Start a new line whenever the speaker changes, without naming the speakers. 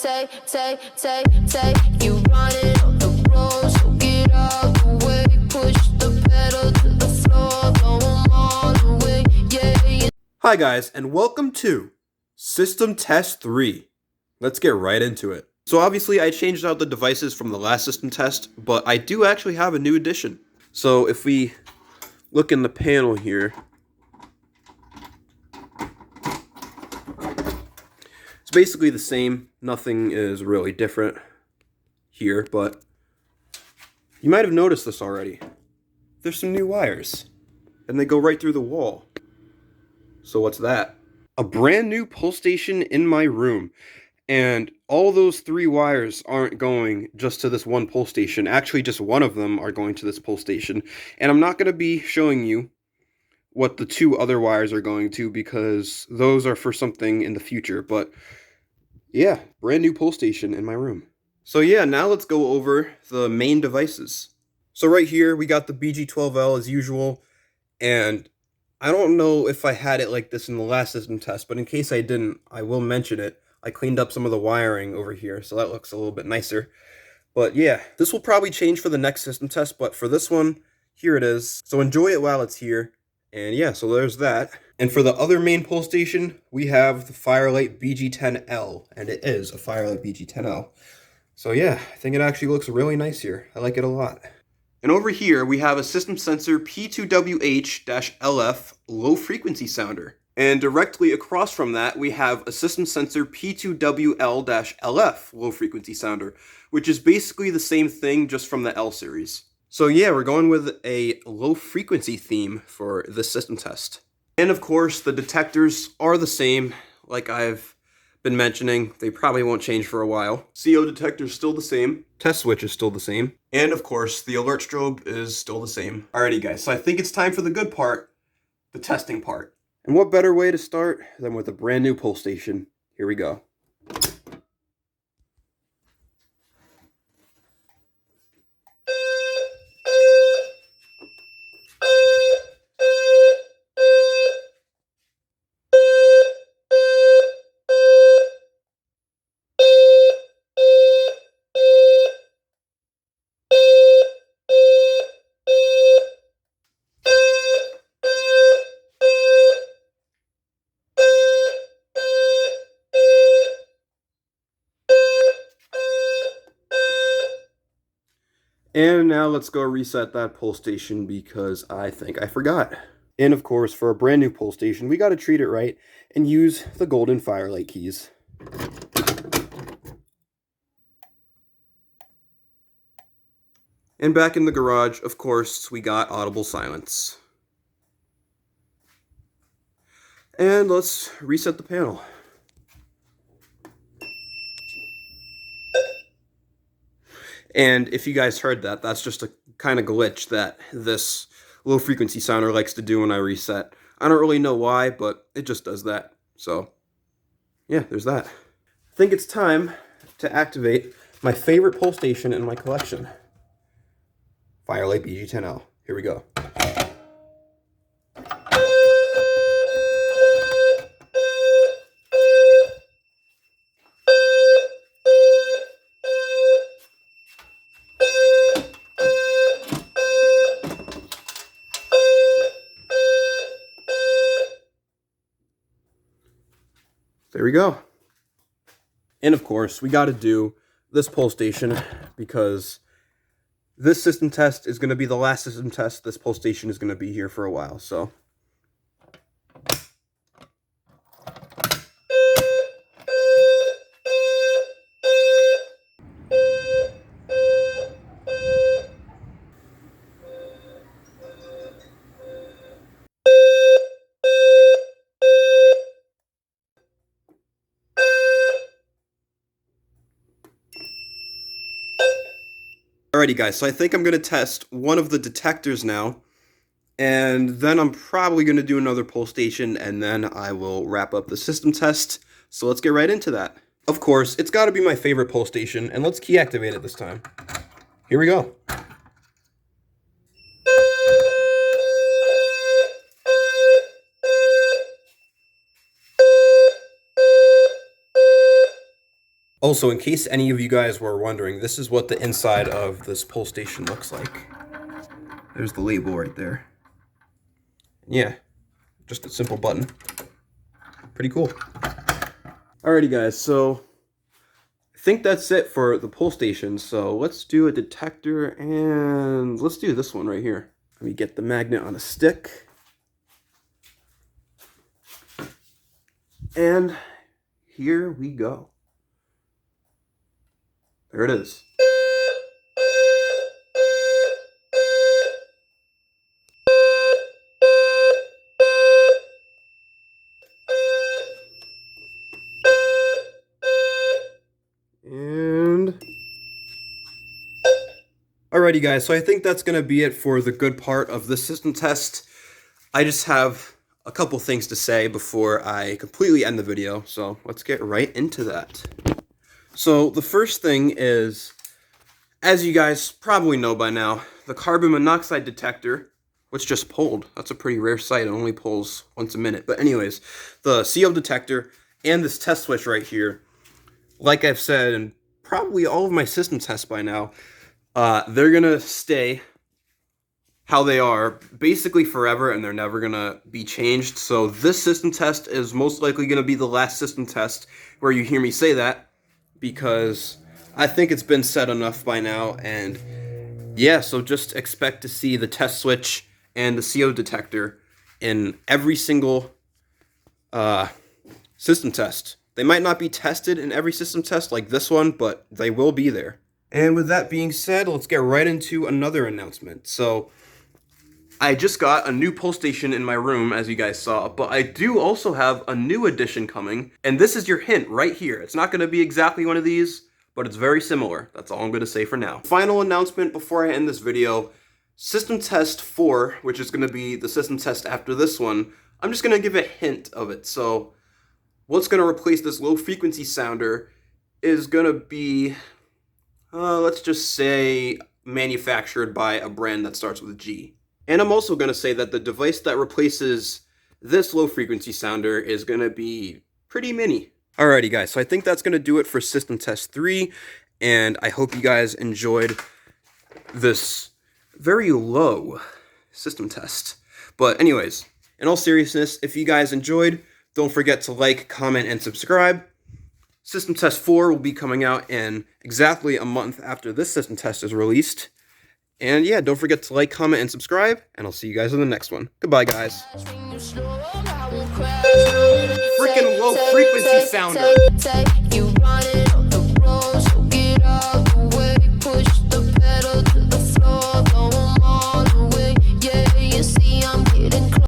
You running on the road, so get out the way. Push the pedal to the floor, go all the way, yeah.
Hi guys, and welcome to System Test 3. Let's get right into it. So obviously I changed out the devices from the last system test, but I do actually have a new addition. So if we look in the panel here, it's basically the same. Nothing is really different here, but you might have noticed this already. There's some new wires, and they go right through the wall. So what's that? A brand new pull station in my room. And all those 3 wires aren't going just to this one pull station. Actually, just one of them are going to this pull station. And I'm not going to be showing you what the 2 other wires are going to because those are for something in the future. But yeah, brand new pull station in my room. So yeah, now let's go over the main devices. So right here, we got the BG12L as usual. And I don't know if I had it like this in the last system test, but in case I didn't, I will mention it. I cleaned up some of the wiring over here, so that looks a little bit nicer. But yeah, this will probably change for the next system test, but for this one, here it is. So enjoy it while it's here. And yeah, so there's that. And for the other main pull station, we have the Firelight BG10L, and it is a Firelight BG10L. So yeah, I think it actually looks really nice here. I like it a lot. And over here, we have a system sensor P2WH-LF low frequency sounder. And directly across from that, we have a system sensor P2WL-LF low frequency sounder, which is basically the same thing just from the L series. So yeah, we're going with a low frequency theme for this system test. And of course, the detectors are the same, like I've been mentioning. They probably won't change for a while. CO detector is still the same. Test switch is still the same. And of course, the alert strobe is still the same. Alrighty guys, so I think it's time for the good part, the testing part. And what better way to start than with a brand new pull station? Here we go. And now let's go reset that pull station because I think I forgot. And of course, for a brand new pull station, we got to treat it right and use the golden Firelight keys. And back in the garage, of course, we got audible silence. And let's reset the panel. And if you guys heard that, that's just a kind of glitch that this low frequency sounder likes to do when I reset. I don't really know why, but it just does that. So yeah, there's that. I think it's time to activate my favorite pull station in my collection. Firelight BG10L. Here we go. There we go. And of course, we got to do this pull station because this system test is going to be the last system test. This pull station is going to be here for a while, so. Alrighty guys, so I think I'm going to test one of the detectors now, and then I'm probably going to do another pull station, and then I will wrap up the system test. So let's get right into that. Of course, it's got to be my favorite pull station, and let's key activate it this time. Here we go. Also, in case any of you guys were wondering, this is what the inside of this pull station looks like. There's the label right there. Yeah, just a simple button. Pretty cool. Alrighty guys, so I think that's it for the pull station. So let's do a detector, and let's do this one right here. Let me get the magnet on a stick. And here we go. There it is. And alrighty guys, so I think that's going to be it for the good part of this system test. I just have a couple things to say before I completely end the video, so let's get right into that. So the first thing is, as you guys probably know by now, the carbon monoxide detector, which just pulled. That's a pretty rare sight. It only pulls once a minute. But anyways, the CO detector and this test switch right here, like I've said in probably all of my system tests by now, they're going to stay how they are basically forever, and they're never going to be changed. So this system test is most likely going to be the last system test where you hear me say that, because I think it's been said enough by now. And yeah, so just expect to see the test switch and the CO detector in every single system test. They might not be tested in every system test like this one, but they will be there. And with that being said, let's get right into another announcement. So I just got a new pull station in my room, as you guys saw, but I do also have a new addition coming, and this is your hint right here. It's not going to be exactly one of these, but it's very similar. That's all I'm going to say for now. Final announcement before I end this video. System test 4, which is going to be the system test after this one, I'm just going to give a hint of it. So what's going to replace this low frequency sounder is going to be, let's just say, manufactured by a brand that starts with a G. And I'm also going to say that the device that replaces this low frequency sounder is going to be pretty mini. Alrighty guys, so I think that's going to do it for system test 3, and I hope you guys enjoyed this very low system test. But anyways, in all seriousness, if you guys enjoyed, don't forget to like, comment, and subscribe. System test 4 will be coming out in exactly a month after this system test is released. And yeah, don't forget to like, comment, and subscribe, and I'll see you guys in the next one. Goodbye, guys. Freaking low frequency sounder.
You want it